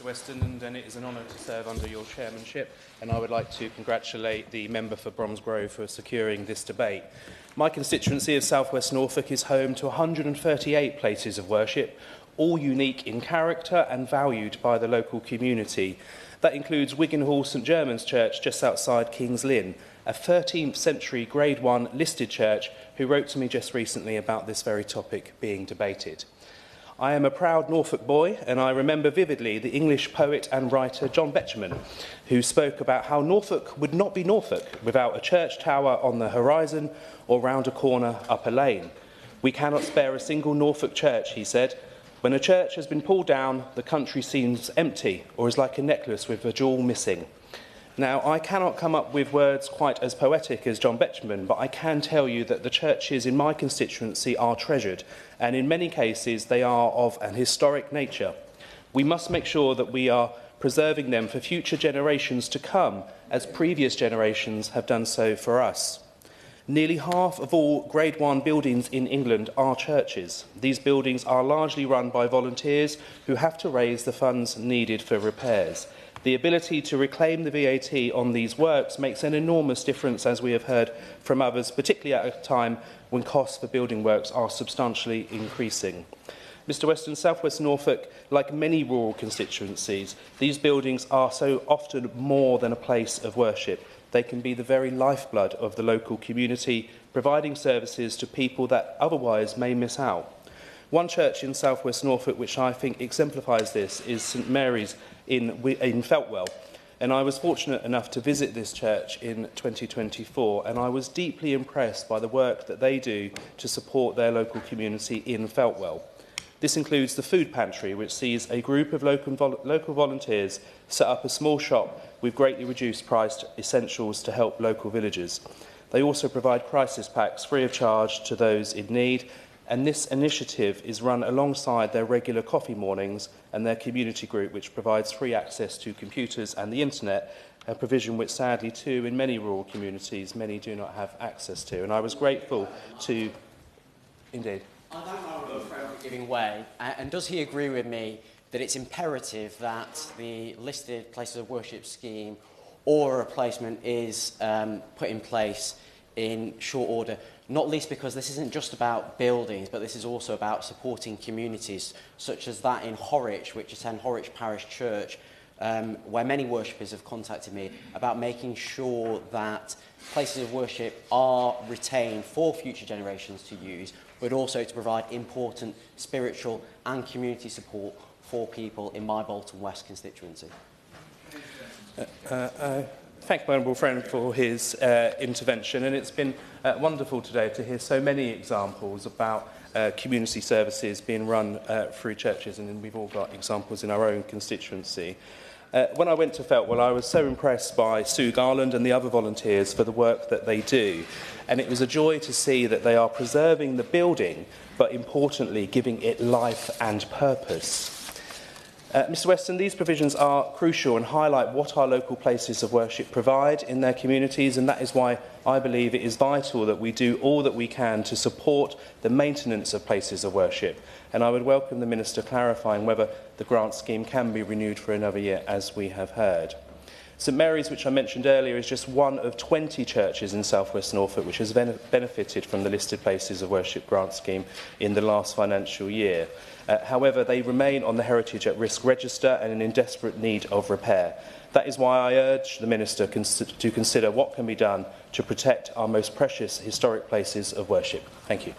Weston, and it is an honour to serve under your chairmanship, and I would like to congratulate the member for Bromsgrove for securing this debate. My constituency of South West Norfolk is home to 138 places of worship, all unique in character and valued by the local community. That includes Wigan Hall St German's Church just outside King's Lynn, a 13th century Grade 1 listed church who wrote to me just recently about this very topic being debated. I am a proud Norfolk boy, and I remember vividly the English poet and writer John Betjemen, who spoke about how Norfolk would not be Norfolk without a church tower on the horizon or round a corner up a lane. We cannot spare a single Norfolk church, he said. When a church has been pulled down, the country seems empty or is like a necklace with a jewel missing. Now, I cannot come up with words quite as poetic as John Betjemen, but I can tell you that the churches in my constituency are treasured, and in many cases they are of an historic nature. We must make sure that we are preserving them for future generations to come, as previous generations have done so for us. Nearly half of all Grade 1 buildings in England are churches. These buildings are largely run by volunteers who have to raise the funds needed for repairs. The ability to reclaim the VAT on these works makes an enormous difference, as we have heard from others, particularly at a time when costs for building works are substantially increasing. Mr Weston, South West Norfolk, like many rural constituencies, these buildings are so often more than a place of worship. They can be the very lifeblood of the local community, providing services to people that otherwise may miss out. One church in South West Norfolk which I think exemplifies this is St Mary's in Feltwell, and I was fortunate enough to visit this church in 2024, and I was deeply impressed by the work that they do to support their local community in Feltwell. This includes the food pantry, which sees a group of local volunteers set up a small shop with greatly reduced priced essentials to help local villagers. They also provide crisis packs free of charge to those in need, and this initiative is run alongside their regular coffee mornings and their community group, which provides free access to computers and the internet, a provision which sadly too in many rural communities many do not have access to. And I was grateful to... Indeed. I thank my honourable friend for giving way, and does he agree with me that it's imperative that the listed places of worship scheme or a replacement is put in place in short order, not least because this isn't just about buildings, but this is also about supporting communities, such as that in Horwich, which attend Horwich Parish Church, where many worshippers have contacted me about making sure that places of worship are retained for future generations to use, but also to provide important spiritual and community support for people in my Bolton West constituency. Thank my honourable friend for his intervention, and it's been wonderful today to hear so many examples about community services being run through churches, and we've all got examples in our own constituency. When I went to Feltwell, I was so impressed by Sue Garland and the other volunteers for the work that they do, and it was a joy to see that they are preserving the building, but importantly giving it life and purpose. Mr Weston, these provisions are crucial and highlight what our local places of worship provide in their communities, and that is why I believe it is vital that we do all that we can to support the maintenance of places of worship. And I would welcome the Minister clarifying whether the grant scheme can be renewed for another year, as we have heard. St Mary's, which I mentioned earlier, is just one of 20 churches in South West Norfolk which has benefited from the listed places of worship grant scheme in the last financial year. However, they remain on the Heritage at Risk register and in desperate need of repair. That is why I urge the Minister to consider what can be done to protect our most precious historic places of worship. Thank you.